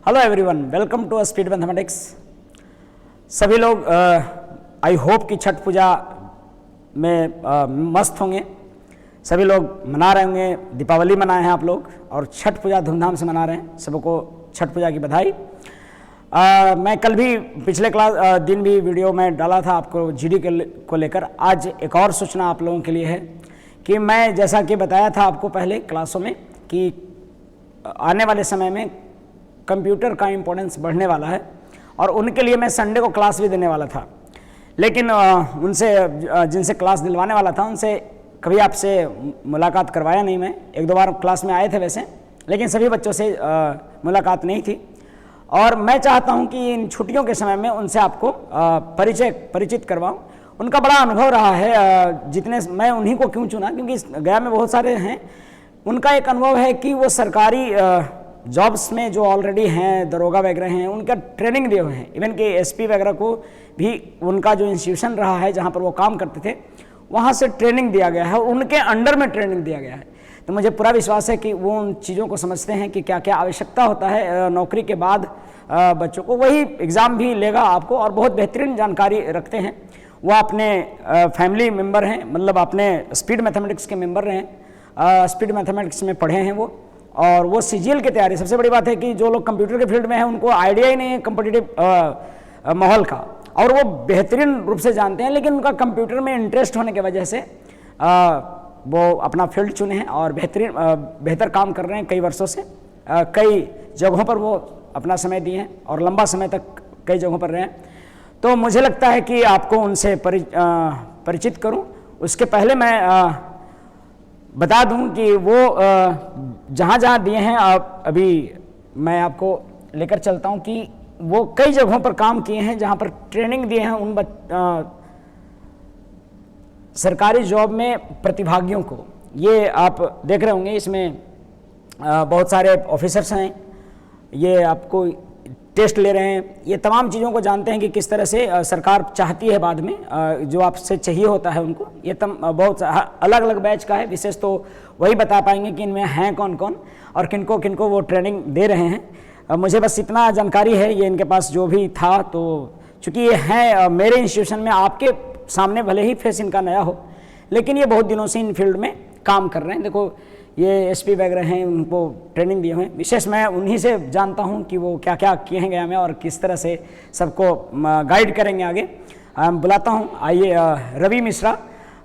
Hello everyone, welcome to speed mathematics. सभी लोग I hope कि छठ पूजा में मस्त होंगे। सभी लोग मना रहे होंगे, दीपावली मनाए हैं आप लोग और छठ पूजा धूमधाम से मना रहे हैं। सबको छठ पूजा की बधाई। मैं कल भी पिछले दिन भी वीडियो में डाला था आपको जीडी को लेकर। आज एक और सूचना आप लोगों के लिए है कि मैं जैसा कि बताया था आपको पहले क्लासों में कि आने वाले समय में कंप्यूटर का इम्पोर्टेंस बढ़ने वाला है और उनके लिए मैं संडे को क्लास भी देने वाला था। लेकिन उनसे जिनसे क्लास दिलवाने वाला था उनसे कभी आपसे मुलाकात करवाया नहीं। मैं एक दो बार क्लास में आए थे वैसे, लेकिन सभी बच्चों से मुलाकात नहीं थी। और मैं चाहता हूं कि इन छुट्टियों के समय में उनसे आपको परिचित करवाऊं। उनका बड़ा अनुभव रहा है, जितने मैं उन्हीं को क्यों चुना क्योंकि गया में बहुत सारे हैं। उनका एक अनुभव है कि वो सरकारी जॉब्स में जो ऑलरेडी हैं, दरोगा वगैरह हैं, उनका ट्रेनिंग दिए हुए हैं। इवन कि एसपी वगैरह को भी उनका जो इंस्टीट्यूशन रहा है जहाँ पर वो काम करते थे वहाँ से ट्रेनिंग दिया गया है और उनके अंडर में ट्रेनिंग दिया गया है। तो मुझे पूरा विश्वास है कि वो उन चीज़ों को समझते हैं कि क्या क्या आवश्यकता होता है नौकरी के बाद बच्चों को। वही एग्ज़ाम भी लेगा आपको और बहुत बेहतरीन जानकारी रखते हैं। वो अपने फैमिली मेम्बर हैं, मतलब अपने स्पीड मैथमेटिक्स के मेम्बर रहे हैं, स्पीड मैथमेटिक्स में पढ़े हैं वो। और वो सीजीएल की तैयारी, सबसे बड़ी बात है कि जो लोग कंप्यूटर के फील्ड में हैं उनको आइडिया ही नहीं है कॉम्पिटिटिव माहौल का, और वो बेहतरीन रूप से जानते हैं। लेकिन उनका कंप्यूटर में इंटरेस्ट होने की वजह से वो अपना फील्ड चुने हैं और बेहतर काम कर रहे हैं कई वर्षों से। कई जगहों पर वो अपना समय दिए हैं और लंबा समय तक कई जगहों पर रहे हैं। तो मुझे लगता है कि आपको उनसे परिचित करूं। उसके पहले मैं बता दूं कि वो जहाँ जहाँ दिए हैं अभी मैं आपको लेकर चलता हूं कि वो कई जगहों पर काम किए हैं जहाँ पर ट्रेनिंग दिए हैं उन सरकारी जॉब में प्रतिभागियों को। ये आप देख रहे होंगे, इसमें बहुत सारे ऑफिसर्स हैं, ये आपको टेस्ट ले रहे हैं, ये तमाम चीज़ों को जानते हैं कि किस तरह से सरकार चाहती है बाद में जो आपसे चाहिए होता है उनको। ये बहुत अलग अलग बैच का है, विशेष तो वही बता पाएंगे कि इनमें हैं कौन कौन और किनको किनको वो ट्रेनिंग दे रहे हैं। मुझे बस इतना जानकारी है, ये इनके पास जो भी था। तो चूँकि ये हैं मेरे इंस्टीट्यूशन में, आपके सामने भले ही फेस इनका नया हो लेकिन ये बहुत दिनों से इन फील्ड में काम कर रहे हैं। देखो ये एसपी वगैरह हैं, उनको ट्रेनिंग दिए हुए हैं। विशेष मैं उन्हीं से जानता हूं कि वो क्या क्या किए हैं गया में और किस तरह से सबको गाइड करेंगे आगे। बुलाता हूं, आइए रवि मिश्रा।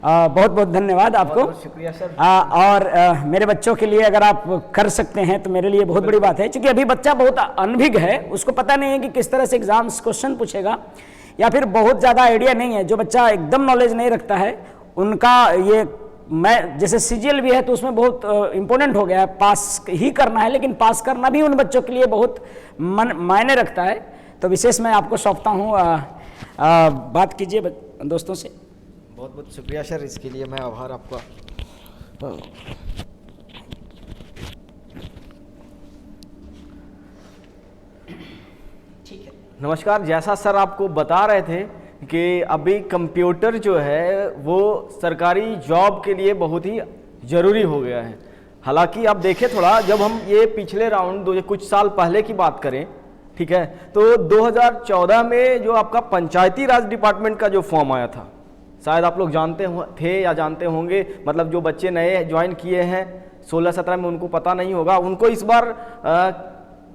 बहुत बहुत धन्यवाद आपको। बहुत शुक्रिया सर। और मेरे बच्चों के लिए अगर आप कर सकते हैं तो मेरे लिए बहुत बड़ी बात है, क्योंकि अभी बच्चा बहुत अनभिज्ञ है, उसको पता नहीं है कि किस तरह से एग्जाम्स क्वेश्चन पूछेगा या फिर बहुत ज़्यादा आइडिया नहीं है। जो बच्चा एकदम नॉलेज नहीं रखता है उनका ये, मैं जैसे सीजीएल भी है तो उसमें बहुत इंपॉर्टेंट हो गया है, पास ही करना है, लेकिन पास करना भी उन बच्चों के लिए बहुत मायने रखता है। तो विशेष मैं आपको सौंपता हूँ, बात कीजिए दोस्तों से। बहुत बहुत शुक्रिया सर, इसके लिए मैं आभार आपका। ठीक है, नमस्कार। जैसा सर आपको बता रहे थे कि अभी कंप्यूटर जो है वो सरकारी जॉब के लिए बहुत ही ज़रूरी हो गया है। हालांकि आप देखें थोड़ा, जब हम ये पिछले राउंड कुछ साल पहले की बात करें, ठीक है, तो 2014 में जो आपका पंचायती राज डिपार्टमेंट का जो फॉर्म आया था, शायद आप लोग जानते थे या जानते होंगे, मतलब जो बच्चे नए ज्वाइन किए हैं 16-17 में उनको पता नहीं होगा। उनको इस बार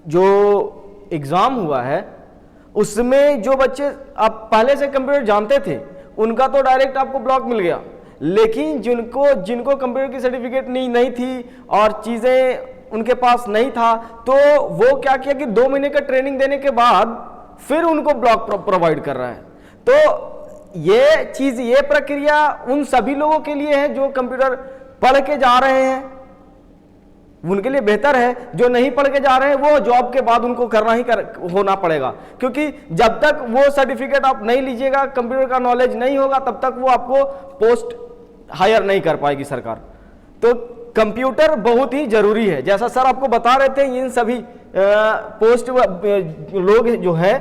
जो एग्ज़ाम हुआ है उसमें जो बच्चे आप पहले से कंप्यूटर जानते थे उनका तो डायरेक्ट आपको ब्लॉक मिल गया, लेकिन जिनको कंप्यूटर की सर्टिफिकेट नहीं थी और चीज़ें उनके पास नहीं था, तो वो क्या किया कि 2 महीने का ट्रेनिंग देने के बाद फिर उनको ब्लॉक प्रोवाइड कर रहा है। तो ये प्रक्रिया उन सभी लोगों के लिए है जो कंप्यूटर पढ़ के जा रहे हैं, उनके लिए बेहतर है। जो नहीं पढ़ के जा रहे हैं वो जॉब के बाद उनको होना पड़ेगा, क्योंकि जब तक वो सर्टिफिकेट आप नहीं लीजिएगा, कंप्यूटर का नॉलेज नहीं होगा, तब तक वो आपको पोस्ट हायर नहीं कर पाएगी सरकार। तो कंप्यूटर बहुत ही जरूरी है। जैसा सर आपको बता रहे थे, इन सभी पोस्ट लोग जो है,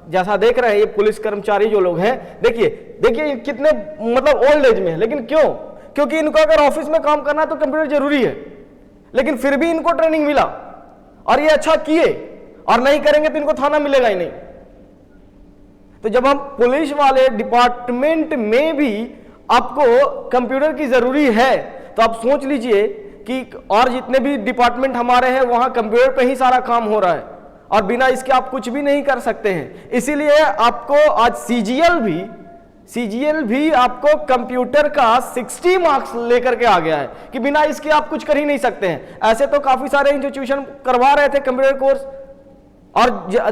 जैसा देख रहे हैं ये पुलिस कर्मचारी जो लोग हैं, देखिए कितने मतलब ओल्ड एज में है, लेकिन क्यों? क्योंकि इनको अगर ऑफिस में काम करना है तो कंप्यूटर जरूरी है, लेकिन फिर भी इनको ट्रेनिंग मिला और ये अच्छा किए। और नहीं करेंगे तो इनको थाना मिलेगा ही नहीं। तो जब हम पुलिस वाले डिपार्टमेंट में भी आपको कंप्यूटर की जरूरी है, तो आप सोच लीजिए कि और जितने भी डिपार्टमेंट हमारे हैं वहां कंप्यूटर पे ही सारा काम हो रहा है और बिना इसके आप कुछ भी नहीं कर सकते हैं। इसीलिए आपको आज सीजीएल भी आपको कंप्यूटर का 60 मार्क्स लेकर के आ गया है कि बिना इसके आप कुछ कर ही नहीं सकते हैं। ऐसे तो काफी सारे इंस्टीट्यूशन करवा रहे थे कंप्यूटर कोर्स, और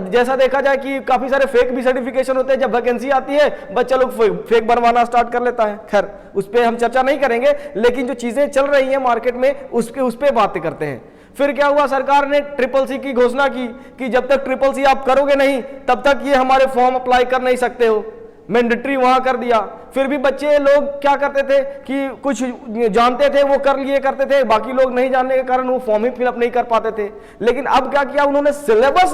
जैसा देखा जाए कि काफी सारे फेक भी सर्टिफिकेशन होते हैं। जब वैकेंसी आती है बच्चा लोग फेक बनवाना स्टार्ट कर लेता है। खैर उस पर हम चर्चा नहीं करेंगे, लेकिन जो चीजें चल रही हैं मार्केट में उस पे बातें करते हैं। फिर क्या हुआ, सरकार ने CCC की घोषणा की कि जब तक CCC आप करोगे नहीं तब तक ये हमारे फॉर्म अप्लाई कर नहीं सकते हो, मैंडेटरी वहां कर दिया। फिर भी बच्चे लोग क्या करते थे कि कुछ जानते थे वो कर लिए करते थे, बाकी लोग नहीं जानने के कारण वो फॉर्म ही फिलअप नहीं कर पाते थे। लेकिन अब क्या किया उन्होंने, सिलेबस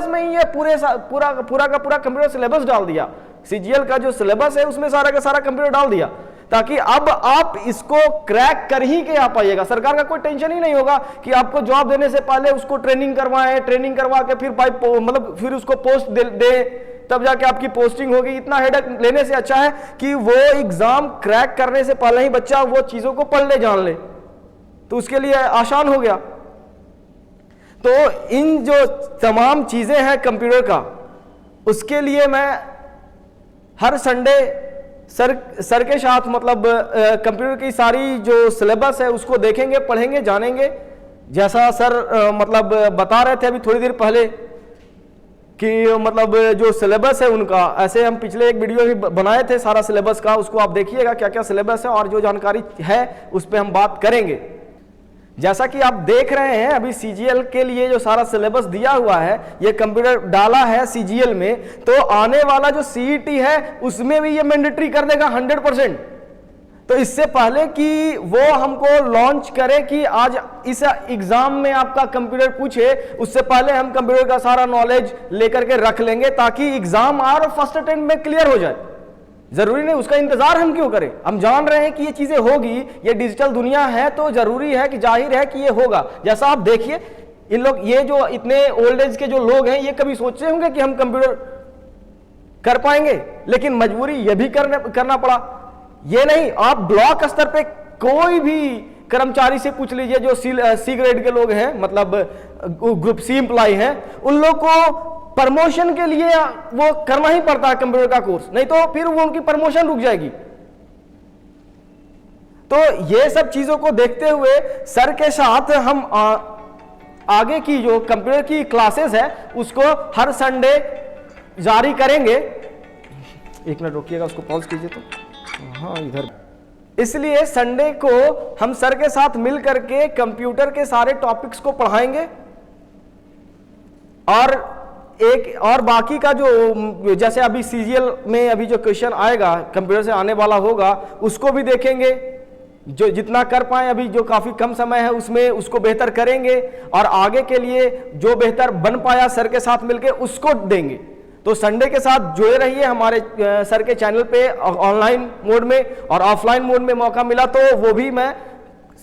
में ही ये पूरा का पूरा कंप्यूटर सिलेबस डाल दिया। सीजीएल का जो सिलेबस है उसमें सारा का सारा कंप्यूटर डाल दिया, ताकि अब आप इसको क्रैक कर ही के आ पाइएगा। सरकार का कोई टेंशन ही नहीं होगा कि आपको जॉब देने से पहले उसको ट्रेनिंग करवाएं, ट्रेनिंग करवा के फिर फिर उसको पोस्ट दे तब जाके आपकी पोस्टिंग होगी। इतना हेडेक लेने से अच्छा है कि वो एग्जाम क्रैक करने से पहले ही बच्चा वो चीजों को पढ़ ले, जान ले, तो उसके लिए आसान हो गया। तो इन जो तमाम चीजें हैं कंप्यूटर का, उसके लिए मैं हर संडे सर के साथ मतलब कंप्यूटर की सारी जो सिलेबस है उसको देखेंगे, पढ़ेंगे, जानेंगे। जैसा सर मतलब बता रहे थे अभी थोड़ी देर पहले कि मतलब जो सिलेबस है उनका, ऐसे हम पिछले एक वीडियो भी बनाए थे सारा सिलेबस का, उसको आप देखिएगा क्या क्या सिलेबस है और जो जानकारी है उस पर हम बात करेंगे। जैसा कि आप देख रहे हैं अभी सीजीएल के लिए जो सारा सिलेबस दिया हुआ है, ये कंप्यूटर डाला है सीजीएल में, तो आने वाला जो सीईटी है उसमें भी ये मैंडेटरी कर देगा 100%। तो इससे पहले कि वो हमको लॉन्च करे कि आज इस एग्जाम में आपका कंप्यूटर पूछे, उससे पहले हम कंप्यूटर का सारा नॉलेज लेकर के रख लेंगे ताकि एग्जाम और फर्स्ट अटेम्प्ट में क्लियर हो जाए। जरूरी नहीं उसका इंतजार हम क्यों करें, हम जान रहे हैं कि ये चीजें होगी, ये डिजिटल दुनिया है तो जरूरी है कि जाहिर है कि ये होगा। जैसा आप देखिए इन लोग, ये जो इतने ओल्ड एज के जो लोग हैं, ये कभी सोचे होंगे कि हम कंप्यूटर कर पाएंगे, लेकिन मजबूरी ये भी करना पड़ा। ये नहीं, आप ब्लॉक स्तर पे कोई भी कर्मचारी से पूछ लीजिए जो सी ग्रेड के लोग हैं, मतलब ग्रुप सी एम्प्लॉय हैं, उन लोग को प्रमोशन के लिए वो करना ही पड़ता है कंप्यूटर का कोर्स, नहीं तो फिर वो उनकी प्रमोशन रुक जाएगी। तो ये सब चीजों को देखते हुए सर के साथ हम आगे की जो कंप्यूटर की क्लासेस है उसको हर संडे जारी करेंगे। एक मिनट रोकिएगा, उसको पॉज कीजिए तो, हाँ इधर। इसलिए संडे को हम सर के साथ मिल करके कंप्यूटर के सारे टॉपिक्स को पढ़ाएंगे और बाकी का जो जैसे अभी सीजीएल में अभी जो क्वेश्चन आएगा कंप्यूटर से आने वाला होगा उसको भी देखेंगे। जो जितना कर पाए, अभी जो काफी कम समय है उसमें उसको बेहतर करेंगे और आगे के लिए जो बेहतर बन पाया सर के साथ मिलके उसको देंगे। तो संडे के साथ जुड़े रहिए हमारे सर के चैनल पे, ऑनलाइन मोड में और ऑफलाइन मोड में मौका मिला तो वो भी मैं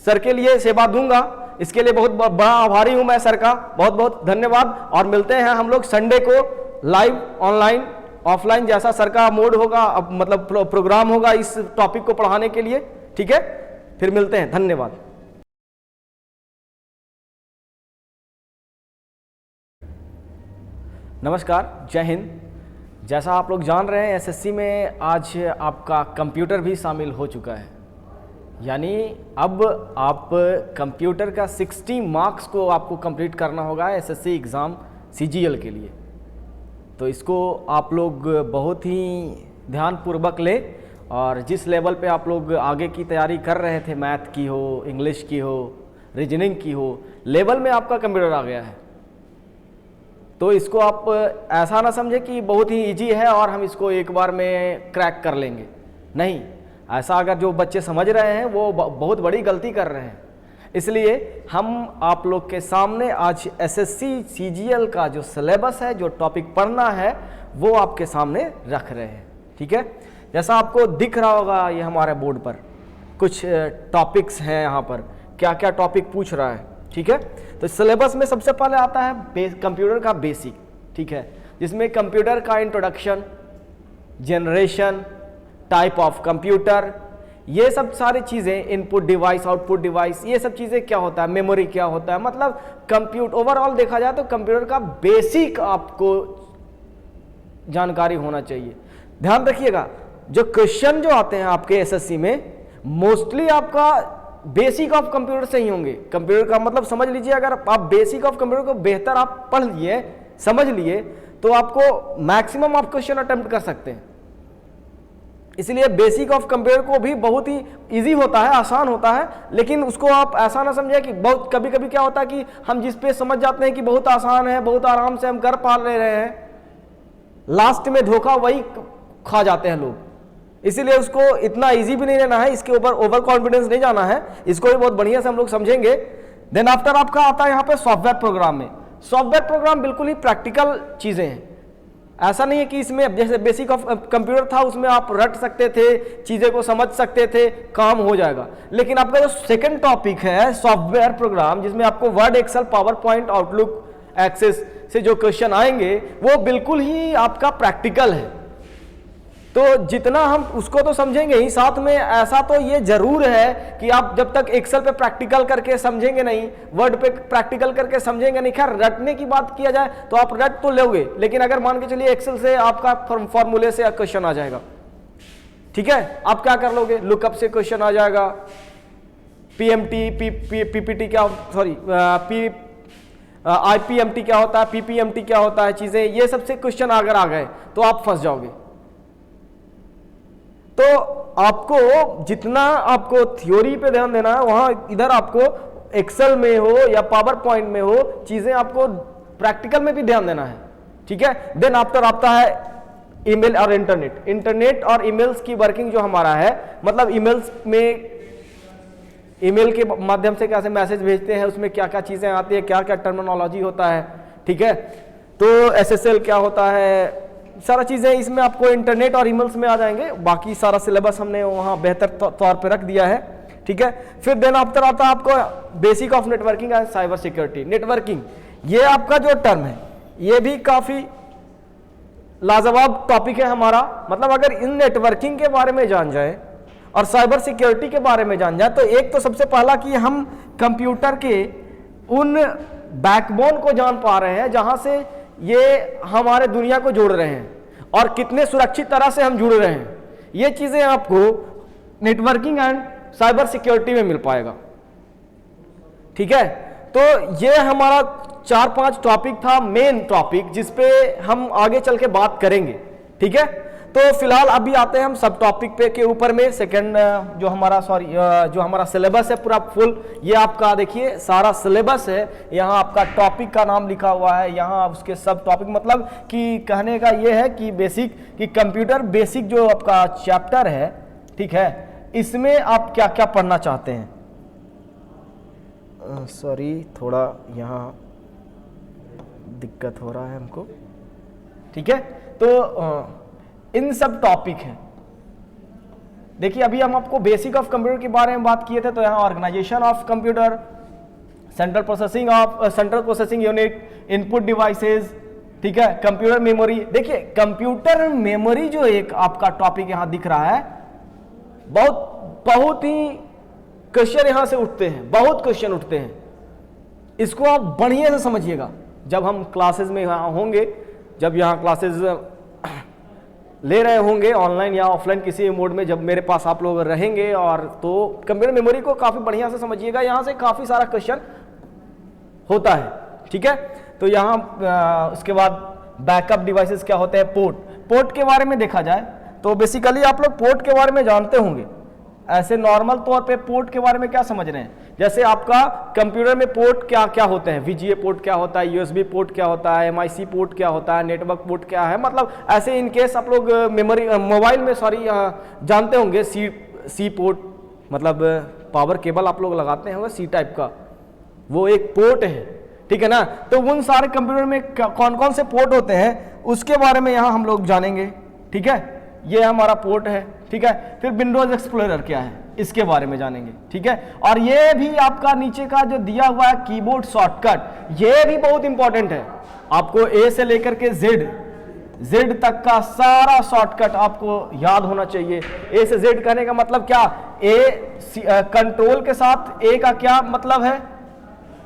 सर के लिए सेवा दूंगा। इसके लिए बहुत बड़ा आभारी हूं मैं सर का, बहुत बहुत धन्यवाद। और मिलते हैं हम लोग संडे को लाइव, ऑनलाइन, ऑफलाइन, जैसा सर का मोड होगा, मतलब प्रोग्राम होगा इस टॉपिक को पढ़ाने के लिए। ठीक है, फिर मिलते हैं, धन्यवाद। नमस्कार, जय हिंद। जैसा आप लोग जान रहे हैं एसएससी में आज आपका कंप्यूटर भी शामिल हो चुका है, यानी अब आप कंप्यूटर का 60 मार्क्स को आपको कंप्लीट करना होगा एसएससी एग्ज़ाम सीजीएल के लिए। तो इसको आप लोग बहुत ही ध्यानपूर्वक ले, और जिस लेवल पे आप लोग आगे की तैयारी कर रहे थे, मैथ की हो, इंग्लिश की हो, रीजनिंग की हो, लेवल में आपका कंप्यूटर आ गया है। तो इसको आप ऐसा ना समझे कि बहुत ही इजी है और हम इसको एक बार में क्रैक कर लेंगे, नहीं। ऐसा अगर जो बच्चे समझ रहे हैं वो बहुत बड़ी गलती कर रहे हैं। इसलिए हम आप लोग के सामने आज एसएससी सीजीएल का जो सिलेबस है, जो टॉपिक पढ़ना है, वो आपके सामने रख रहे हैं। ठीक है, जैसा आपको दिख रहा होगा ये हमारे बोर्ड पर कुछ टॉपिक्स हैं। यहाँ पर क्या क्या टॉपिक पूछ रहा है, ठीक है। तो सिलेबस में सबसे पहले आता है कंप्यूटर का बेसिक, ठीक है, जिसमें कंप्यूटर का introduction, generation, type of computer, ये सब सारी चीजें, इनपुट डिवाइस, आउटपुट डिवाइस, ये सब चीजें क्या होता है, मेमोरी क्या होता है, मतलब कंप्यूटर ओवरऑल देखा जाए तो कंप्यूटर का बेसिक आपको जानकारी होना चाहिए। ध्यान रखिएगा, जो क्वेश्चन जो आते हैं आपके एसएससी में मोस्टली आपका बेसिक ऑफ कंप्यूटर से ही होंगे। कंप्यूटर का मतलब समझ लीजिए, अगर आप बेसिक ऑफ कंप्यूटर को बेहतर आप पढ़ लिए, समझ लिए, तो आपको मैक्सिमम आप क्वेश्चन अटेम्प्ट कर सकते हैं। इसलिए बेसिक ऑफ कंप्यूटर को भी बहुत ही इजी होता है, आसान होता है, लेकिन उसको आप ऐसा ना समझे कि बहुत, कभी कभी क्या होता है कि हम जिस पे समझ जाते हैं कि बहुत आसान है, बहुत आराम से हम कर पा ले रहे हैं, लास्ट में धोखा वही खा जाते हैं लोग। इसीलिए उसको इतना इजी भी नहीं लेना है, इसके ऊपर ओवर कॉन्फिडेंस नहीं जाना है, इसको भी बहुत बढ़िया से हम लोग समझेंगे। देन आफ्टर आपका आता है यहाँ पे सॉफ्टवेयर प्रोग्राम में। सॉफ्टवेयर प्रोग्राम बिल्कुल ही प्रैक्टिकल चीजें हैं, ऐसा नहीं है कि इसमें जैसे बेसिक ऑफ कंप्यूटर था उसमें आप रट सकते थे, चीजें को समझ सकते थे, काम हो जाएगा। लेकिन आपका जो सेकंड टॉपिक है सॉफ्टवेयर प्रोग्राम, जिसमें आपको Word, Excel, PowerPoint, Outlook, Access से जो क्वेश्चन आएंगे वो बिल्कुल ही आपका प्रैक्टिकल है। तो जितना हम उसको तो समझेंगे ही, साथ में ऐसा तो ये जरूर है कि आप जब तक एक्सेल पे प्रैक्टिकल करके समझेंगे नहीं, वर्ड पे प्रैक्टिकल करके समझेंगे नहीं, खैर रटने की बात किया जाए तो आप रट तो लोगे, लेकिन अगर मान के चलिए एक्सेल से आपका फॉर्मूले से क्वेश्चन आ जाएगा, ठीक है, आप क्या कर लोगे, लुकअप से क्वेश्चन आ जाएगा, पीएमटी, पीपीटी क्या, सॉरी आईपीएमटी क्या होता है, पीपीएमटी क्या होता है, चीजें ये सबसे क्वेश्चन अगर आ गए तो आप फंस जाओगे। तो आपको जितना आपको थ्योरी पे ध्यान देना है, वहां इधर आपको एक्सेल में हो या पावर पॉइंट में हो, चीजें आपको प्रैक्टिकल में भी ध्यान देना है, ठीक है। देन आफ्टर आता है ईमेल और इंटरनेट। इंटरनेट और ईमेल्स की वर्किंग जो हमारा है, मतलब ईमेल्स में, ईमेल के माध्यम से कैसे मैसेज भेजते हैं, उसमें क्या क्या चीजें आती है, क्या क्या टर्मिनोलॉजी होता है, ठीक है। तो एसएसएल क्या होता है, सारा चीजें इसमें आपको इंटरनेट और ईमेल्स में आ जाएंगे। बाकी सारा सिलेबस हमने वहां बेहतर तौर पे रख दिया है, ठीक है। फिर देन आफ्टर आता है आपको basic of networking and cyber security. Networking, ये आपका जो टर्म है ये भी काफी लाजवाब टॉपिक है हमारा। मतलब अगर इन नेटवर्किंग के बारे में जान जाए और साइबर सिक्योरिटी के बारे में जान जाए, तो एक तो सबसे पहला कि हम कंप्यूटर के उन बैकबोन को जान पा रहे हैं जहां से ये हमारे दुनिया को जोड़ रहे हैं और कितने सुरक्षित तरह से हम जुड़ रहे हैं। ये चीजें आपको नेटवर्किंग एंड साइबर सिक्योरिटी में मिल पाएगा, ठीक है। तो ये हमारा 4-5 टॉपिक था, मेन टॉपिक, जिसपे हम आगे चल के बात करेंगे, ठीक है। तो फिलहाल अभी आते हैं हम सब टॉपिक पे के ऊपर में। सेकंड जो हमारा सिलेबस है पूरा फुल, ये आपका देखिए सारा सिलेबस है। यहाँ आपका टॉपिक का नाम लिखा हुआ है, यहाँ उसके सब टॉपिक, मतलब कि कहने का ये है कि बेसिक, कि कंप्यूटर बेसिक जो आपका चैप्टर है, ठीक है, इसमें आप क्या क्या पढ़ना चाहते हैं। सॉरी, थोड़ा यहाँ दिक्कत हो रहा है हमको, ठीक है। तो इन सब टॉपिक हैं। देखिए अभी हम आपको बेसिक ऑफ कंप्यूटर के बारे में बात किए थे, तो यहाँ organisation of computer, central processing unit, input devices, ठीक है, कंप्यूटर मेमोरी। देखिए कंप्यूटर मेमोरी जो एक आपका टॉपिक यहाँ दिख रहा है, बहुत ही क्वेश्चन यहाँ से उठते हैं, बहुत क्वेश्चन उठते हैं। इसको आप बढ़िया से समझिएगा जब हम क्लासेस में यहाँ होंगे, जब यहाँ क्लासेस ले रहे होंगे ऑनलाइन या ऑफलाइन किसी मोड में, जब मेरे पास आप लोग रहेंगे, और तो कंप्यूटर मेमोरी को काफी बढ़िया से समझिएगा। यहाँ से काफी सारा क्वेश्चन होता है, ठीक है। तो यहाँ उसके बाद बैकअप डिवाइसेस क्या होते हैं, पोर्ट के बारे में देखा जाए तो बेसिकली आप लोग पोर्ट के बारे में जानते होंगे। ऐसे नॉर्मल तौर पे पोर्ट के बारे में क्या समझ रहे हैं, जैसे आपका कंप्यूटर में पोर्ट क्या क्या होते हैं, VGA पोर्ट क्या होता है, USB पोर्ट क्या होता है, MIC पोर्ट क्या होता है, नेटवर्क पोर्ट क्या है, मतलब ऐसे इन केस आप लोग मोबाइल में जानते होंगे सी पोर्ट, मतलब पावर केबल आप लोग लगाते हैं सी टाइप का, वो एक पोर्ट है, ठीक है ना। तो उन सारे कंप्यूटर में कौन कौन से पोर्ट होते हैं उसके बारे में यहाँ हम लोग जानेंगे, ठीक है। ये हमारा पोर्ट है, ठीक है। फिर विंडोज एक्सप्लोरर क्या है, इसके बारे में जानेंगे, ठीक है। और ये भी आपका नीचे का जो दिया हुआ है कीबोर्ड शॉर्टकट, ये भी बहुत इंपॉर्टेंट है। आपको ए से लेकर के जेड तक का सारा शॉर्टकट आपको याद होना चाहिए। ए से जेड कहने का मतलब क्या, कंट्रोल के साथ ए का क्या मतलब है,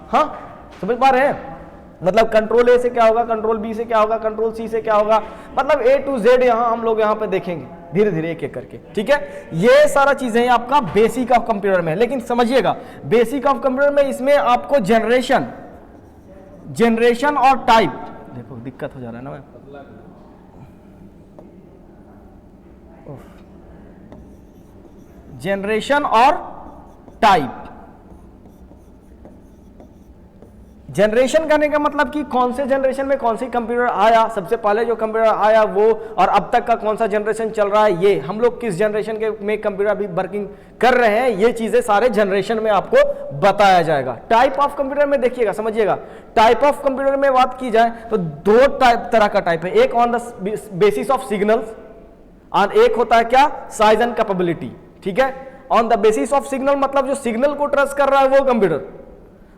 हाँ समझ पा रहे हैं। मतलब कंट्रोल ए से क्या होगा, कंट्रोल बी से क्या होगा, कंट्रोल सी से क्या होगा, मतलब ए टू जेड यहां हम लोग यहां पे देखेंगे धीरे धीरे एक एक करके, ठीक है। ये सारा चीजें आपका बेसिक ऑफ कंप्यूटर में है। लेकिन समझिएगा बेसिक ऑफ कंप्यूटर में इसमें आपको जनरेशन और टाइप, देखो दिक्कत हो जा रहा है ना, जनरेशन और टाइप। जनरेशन करने का मतलब कि कौन से जनरेशन में कौन सी कंप्यूटर आया, सबसे पहले जो कंप्यूटर आया वो, और अब तक का कौन सा जनरेशन चल रहा है, ये हम लोग किस जनरेशन के में कंप्यूटर अभी वर्किंग कर रहे हैं, ये चीजें सारे जनरेशन में आपको बताया जाएगा। टाइप ऑफ कंप्यूटर में देखिएगा, समझिएगा, टाइप ऑफ कंप्यूटर में बात की जाए तो दो तरह का टाइप है, एक on the basis of signals और एक होता है क्या, साइज एंड कैपेबिलिटी, ठीक है। On the basis of signal मतलब जो सिग्नल को ट्रेस कर रहा है वो कंप्यूटर,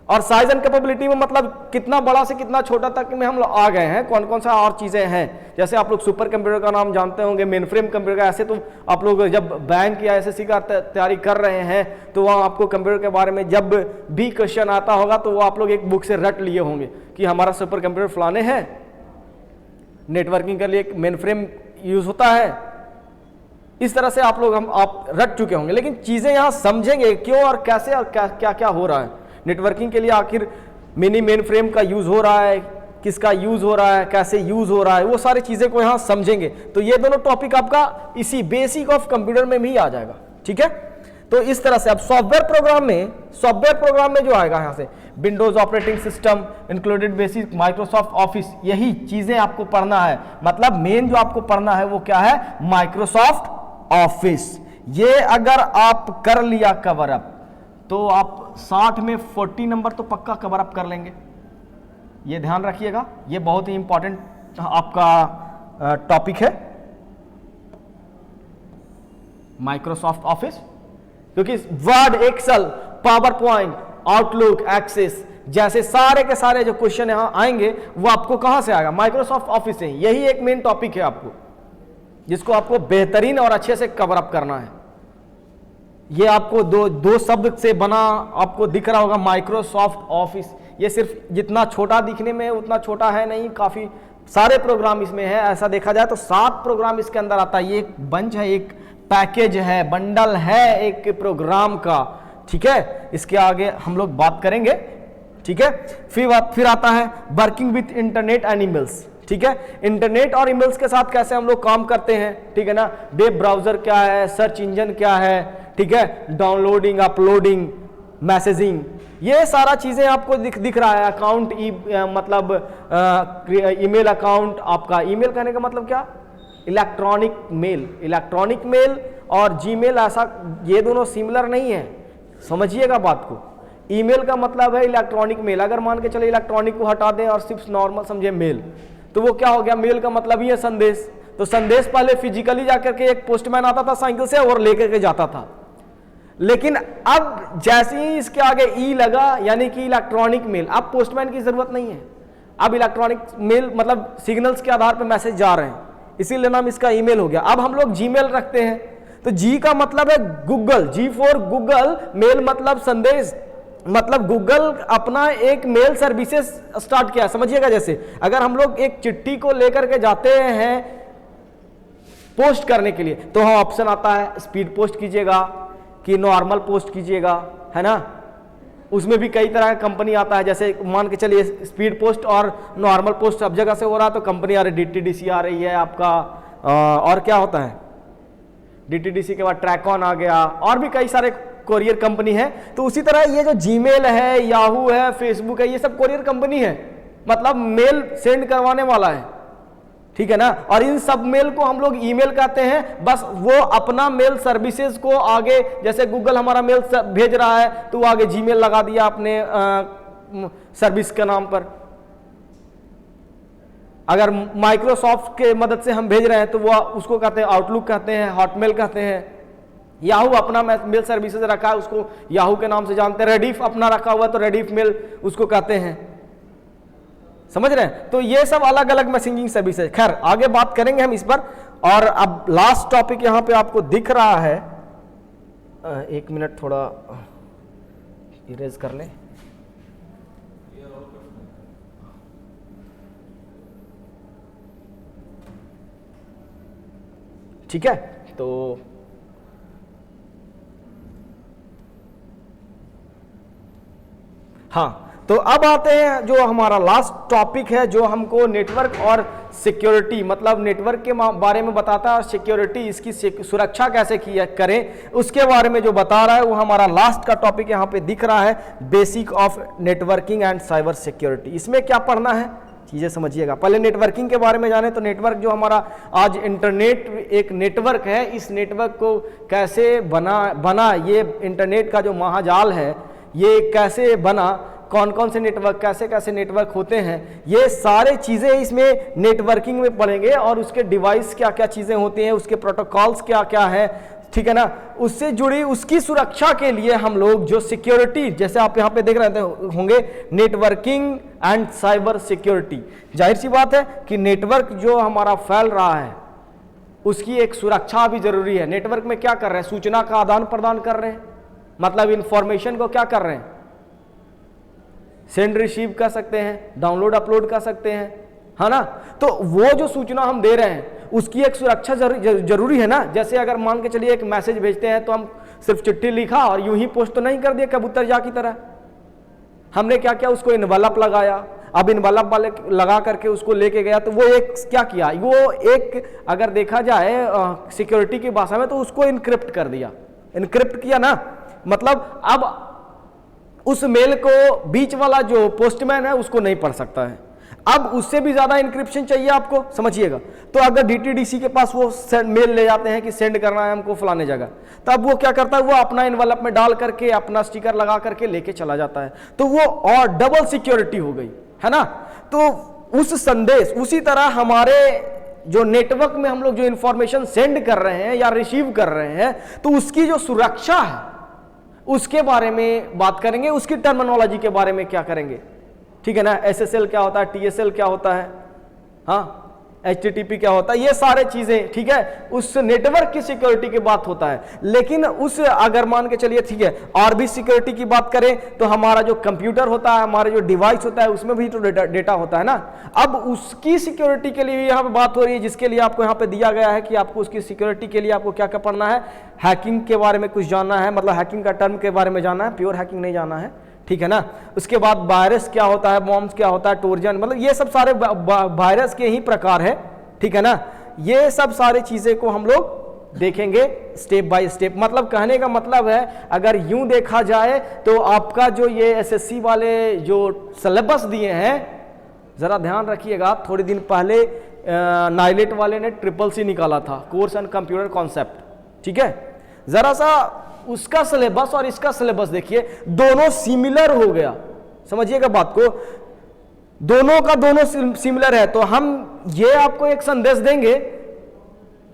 और साइज एंड कैपेबिलिटी में मतलब कितना बड़ा से कितना छोटा तक में हम लोग आ गए हैं, कौन कौन सा और चीजें हैं। जैसे आप लोग सुपर कंप्यूटर का नाम जानते होंगे, मेनफ्रेम कंप्यूटर का, ऐसे तो आप लोग जब बैंक या एसएससी का तैयारी कर रहे हैं तो वहाँ आपको कंप्यूटर के बारे में जब भी क्वेश्चन आता होगा तो वो आप लोग एक बुक से रट लिए होंगे कि हमारा सुपर कंप्यूटर फलाने हैं, नेटवर्किंग के लिए एक मेनफ्रेम यूज होता है। इस तरह से आप लोग आप रट चुके होंगे, लेकिन चीजें यहाँ समझेंगे क्यों और कैसे और क्या क्या हो रहा है। नेटवर्किंग के लिए आखिर मिनी मेन फ्रेम का यूज हो रहा है, किसका यूज हो रहा है, कैसे यूज हो रहा है, वो सारी चीजें को यहाँ समझेंगे। तो ये दोनों टॉपिक आपका इसी बेसिक ऑफ कंप्यूटर में भी आ जाएगा, ठीक है। तो इस तरह से अब सॉफ्टवेयर प्रोग्राम में जो आएगा यहाँ से Windows operating system included basic Microsoft office, यही चीजें आपको पढ़ना है। मतलब मेन जो आपको पढ़ना है वो क्या है, माइक्रोसॉफ्ट ऑफिस। ये अगर आप कर लिया कवर अप तो आप 60 में 40 नंबर तो पक्का कवर अप कर लेंगे, ये ध्यान रखिएगा। ये बहुत ही इंपॉर्टेंट आपका टॉपिक है माइक्रोसॉफ्ट ऑफिस, क्योंकि Word, Excel, PowerPoint, Outlook, Access जैसे सारे के सारे जो क्वेश्चन यहां आएंगे वो आपको कहां से आएगा, माइक्रोसॉफ्ट ऑफिस से। यही एक मेन टॉपिक है आपको, जिसको आपको बेहतरीन और अच्छे से कवर अप करना है। ये आपको दो शब्द से बना आपको दिख रहा होगा माइक्रोसॉफ्ट ऑफिस। ये सिर्फ जितना छोटा दिखने में उतना छोटा है नहीं, काफी सारे प्रोग्राम इसमें है। ऐसा देखा जाए तो 7 प्रोग्राम इसके अंदर आता है। ये एक बंच है, एक पैकेज है, बंडल है एक प्रोग्राम का, ठीक है। इसके आगे हम लोग बात करेंगे, ठीक है। फिर आता है working with internet and emails, ठीक है। इंटरनेट और ईमेल्स के साथ कैसे हम लोग काम करते हैं, ठीक है ना। वेब ब्राउजर क्या है, सर्च इंजन क्या है, ठीक है, डाउनलोडिंग, अपलोडिंग, मैसेजिंग, ये सारा चीजें आपको दिख रहा है। अकाउंट मतलब ईमेल अकाउंट, आपका ईमेल कहने का मतलब क्या, इलेक्ट्रॉनिक मेल और जीमेल, ऐसा ये दोनों सिमिलर नहीं है, समझिएगा बात को। ईमेल का मतलब है इलेक्ट्रॉनिक मेल। अगर मान के चले इलेक्ट्रॉनिक को हटा दें और सिर्फ नॉर्मल समझे मेल, तो वो क्या हो गया, मेल का मतलब ही है संदेश। तो संदेश पहले फिजिकली जाकर के एक पोस्टमैन आता था साइकिल से और लेकर के जाता था, लेकिन अब जैसे ही इसके आगे ई लगा यानी कि इलेक्ट्रॉनिक मेल, अब पोस्टमैन की जरूरत नहीं है। अब इलेक्ट्रॉनिक मेल मतलब सिग्नल्स के आधार पर मैसेज जा रहे हैं, इसीलिए नाम इसका ईमेल हो गया। अब हम लोग जीमेल रखते हैं, तो जी का मतलब है Google, G for Google, mail मतलब संदेश, मतलब गूगल अपना एक मेल सर्विसेज स्टार्ट किया, समझिएगा। जैसे अगर हम लोग एक चिट्ठी को लेकर के जाते हैं पोस्ट करने के लिए, तो हाँ ऑप्शन आता है स्पीड पोस्ट कीजिएगा कि नॉर्मल पोस्ट कीजिएगा, है ना। उसमें भी कई तरह का कंपनी आता है, जैसे मान के चलिए स्पीड पोस्ट और नॉर्मल पोस्ट सब जगह से हो रहा है, तो कंपनी आ रही, DTDC आ रही है आपका, और क्या होता है, DTDC के बाद ट्रैकॉन आ गया, और भी कई सारे कोरियर कंपनी है। तो उसी तरह ये जो जीमेल है, याहू है, फेसबुक है, ये सब कोरियर कंपनी है, मतलब मेल सेंड करवाने वाला है, ठीक है ना। और इन सब मेल को हम लोग ईमेल कहते हैं। बस वो अपना मेल सर्विसेज को आगे, जैसे गूगल हमारा मेल भेज रहा है तो वो आगे जीमेल लगा दिया अपने सर्विस के नाम पर। अगर माइक्रोसॉफ्ट के मदद से हम भेज रहे हैं तो वो उसको कहते हैं आउटलुक कहते हैं, हॉटमेल कहते हैं, याहू अपना मेल सर्विसेज रखा है, उसको याहू के नाम से जानते हैं। रेडिफ अपना रखा हुआ है तो रेडिफ मेल उसको कहते हैं, समझ रहे हैं। तो ये सब अलग अलग मैसेजिंग सर्विसेज, खैर आगे बात करेंगे हम इस पर। और अब लास्ट टॉपिक यहां पे आपको दिख रहा है, एक मिनट थोड़ा इरेज कर लें। ठीक है, तो हाँ, तो अब आते हैं जो हमारा लास्ट टॉपिक है, जो हमको नेटवर्क और सिक्योरिटी, मतलब नेटवर्क के बारे में बताता है और सिक्योरिटी, इसकी सुरक्षा कैसे की करें उसके बारे में जो बता रहा है, वो हमारा लास्ट का टॉपिक यहाँ पे दिख रहा है, basic of networking and cyber security. इसमें क्या पढ़ना है चीजें समझिएगा। पहले नेटवर्किंग के बारे में जाने तो नेटवर्क जो हमारा आज इंटरनेट एक नेटवर्क है, इस नेटवर्क को कैसे बना ये इंटरनेट का जो महाजाल है ये कैसे बना, कौन कौन से नेटवर्क, कैसे कैसे नेटवर्क होते हैं, ये सारे चीज़ें इसमें नेटवर्किंग में पढ़ेंगे। और उसके डिवाइस क्या क्या चीज़ें होती हैं, उसके प्रोटोकॉल्स क्या क्या है, ठीक है ना, उससे जुड़ी उसकी सुरक्षा के लिए हम लोग जो सिक्योरिटी, जैसे आप यहाँ पे देख रहे होंगे नेटवर्किंग एंड साइबर सिक्योरिटी, जाहिर सी बात है कि नेटवर्क जो हमारा फैल रहा है उसकी एक सुरक्षा भी जरूरी है। नेटवर्क में क्या कर रहे हैं, सूचना का आदान प्रदान कर रहे हैं, मतलब इंफॉर्मेशन को क्या कर रहे हैं, सेंड रिसीव कर सकते हैं, डाउनलोड अपलोड कर सकते हैं, है ना। तो वो जो सूचना हम दे रहे हैं उसकी एक सुरक्षा जरूरी है ना। जैसे अगर मान के चलिए एक मैसेज भेजते हैं तो हम सिर्फ चिट्ठी लिखा और यूं ही पोस्ट तो नहीं कर दिया कबूतर जा की तरह, हमने क्या किया, उसको इनवलप लगाया। अब इनवलप वाले लगा करके उसको लेके गया तो वो एक क्या किया, वो एक अगर देखा जाए सिक्योरिटी की भाषा में तो उसको इनक्रिप्ट कर दिया, इनक्रिप्ट किया ना, मतलब अब उस मेल को बीच वाला जो पोस्टमैन है उसको नहीं पढ़ सकता है। अब उससे भी ज्यादा इंक्रिप्शन चाहिए आपको, समझिएगा। तो अगर डीटीडीसी के पास वो मेल ले जाते हैं कि सेंड करना है हमको फलाने जगह, तब वो क्या करता है, वो अपना इनवलप में डाल करके अपना स्टिकर लगा करके लेके चला जाता है, तो वो और डबल सिक्योरिटी हो गई, है ना। तो उस संदेश, उसी तरह हमारे जो नेटवर्क में हम लोग जो इंफॉर्मेशन सेंड कर रहे हैं या रिसीव कर रहे हैं, तो उसकी जो सुरक्षा है उसके बारे में बात करेंगे, उसकी टर्मिनोलॉजी के बारे में क्या करेंगे, ठीक है ना। एसएसएल क्या होता है, टीएसएल क्या होता है, हाँ, एचटीटीपी क्या होता है, ये सारे चीजें, ठीक है, उस नेटवर्क की सिक्योरिटी की बात होता है। लेकिन उस अगर मान के चलिए, ठीक है, और भी सिक्योरिटी की बात करें तो हमारा जो कंप्यूटर होता है, हमारा जो डिवाइस होता है, उसमें भी तो डेटा होता है ना। अब उसकी सिक्योरिटी के लिए यहाँ पे बात हो रही है, जिसके लिए आपको यहाँ पे दिया गया है कि आपको उसकी सिक्योरिटी के लिए आपको क्या क्या पढ़ना है, हैकिंग के बारे में कुछ जानना है, मतलब हैकिंग का टर्म के बारे में जानना है, प्योर हैकिंग नहीं जानना है, ठीक है ना। उसके बाद वायरस क्या होता है, बॉम्ब्स क्या होता है, ट्रोजन, मतलब ये सब सारे वायरस के ही प्रकार है, ठीक है ना। ये सब सारी चीजें को हम लोग देखेंगे स्टेप बाय स्टेप। मतलब कहने का मतलब है, अगर यूं देखा जाए तो आपका जो ये एसएससी वाले जो सिलेबस दिए हैं, जरा ध्यान रखिएगा, थोड़े दिन पहले नाइलेट वाले ने CCC निकाला था, कोर्स एंड कंप्यूटर कॉन्सेप्ट, ठीक है। जरा सा उसका सिलेबस और इसका सिलेबस देखिए, दोनों सिमिलर हो गया, समझिएगा बात को, दोनों का दोनों सिमिलर है। तो हम ये आपको एक संदेश देंगे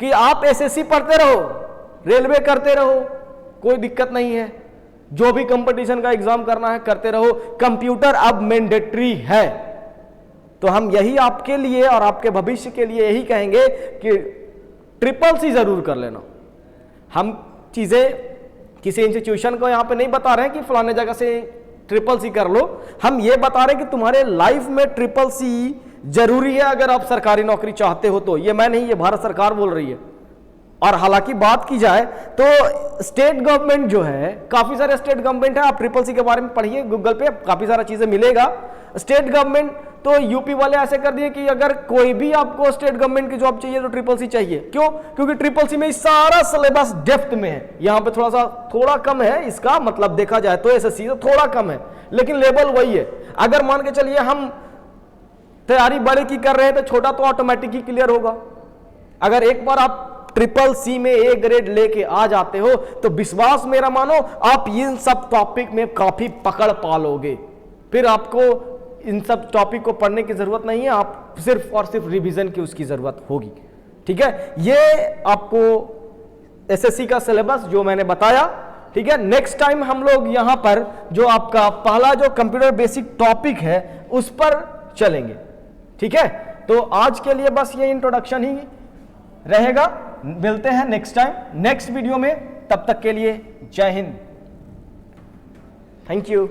कि आप एसएससी पढ़ते रहो, रेलवे करते रहो, कोई दिक्कत नहीं है, जो भी कंपटीशन का एग्जाम करना है करते रहो, कंप्यूटर अब मैंडेटरी है। तो हम यही आपके लिए और आपके भविष्य के लिए यही कहेंगे कि CCC जरूर कर लेना। हम चीजें किसी इंस्टीट्यूशन को यहां पे नहीं बता रहे हैं कि फलाने जगह से CCC कर लो, हम ये बता रहे हैं कि तुम्हारे लाइफ में CCC जरूरी है अगर आप सरकारी नौकरी चाहते हो तो। ये मैं नहीं, ये भारत सरकार बोल रही है। और हालांकि बात की जाए तो स्टेट गवर्नमेंट जो है, काफी सारे स्टेट गवर्नमेंट है, आप CCC के बारे में पढ़िए गूगल पे, काफी सारा चीजें मिलेगा। स्टेट गवर्नमेंट तो यूपी वाले ऐसे कर दिए कि अगर कोई भी आपको स्टेट गवर्नमेंट की जॉब चाहिए तो CCC चाहिए। क्यों? क्योंकि CCC में सारा सिलेबस डेप्थ में है, यहाँ पे थोड़ा कम है इसका, मतलब देखा जाए तो एसएससी तो थोड़ा कम है, लेकिन लेवल वही है। अगर मान के चलिए हम तैयारी बड़े की कर रहे हैं तो छोटा तो ऑटोमेटिक ही क्लियर होगा। अगर एक बार आप CCC में A ग्रेड लेके आ जाते हो तो विश्वास मेरा मानो, आप इन सब टॉपिक में काफी पकड़ पालोगे, फिर आपको इन सब टॉपिक को पढ़ने की जरूरत नहीं है, आप सिर्फ और सिर्फ रिवीजन की उसकी जरूरत होगी, ठीक है। ये आपको एसएससी का सिलेबस जो मैंने बताया, ठीक है। नेक्स्ट टाइम हम लोग यहां पर जो आपका पहला जो कंप्यूटर बेसिक टॉपिक है उस पर चलेंगे, ठीक है। तो आज के लिए बस ये इंट्रोडक्शन ही रहेगा, मिलते हैं नेक्स्ट टाइम नेक्स्ट वीडियो में, तब तक के लिए जय हिंद, थैंक यू।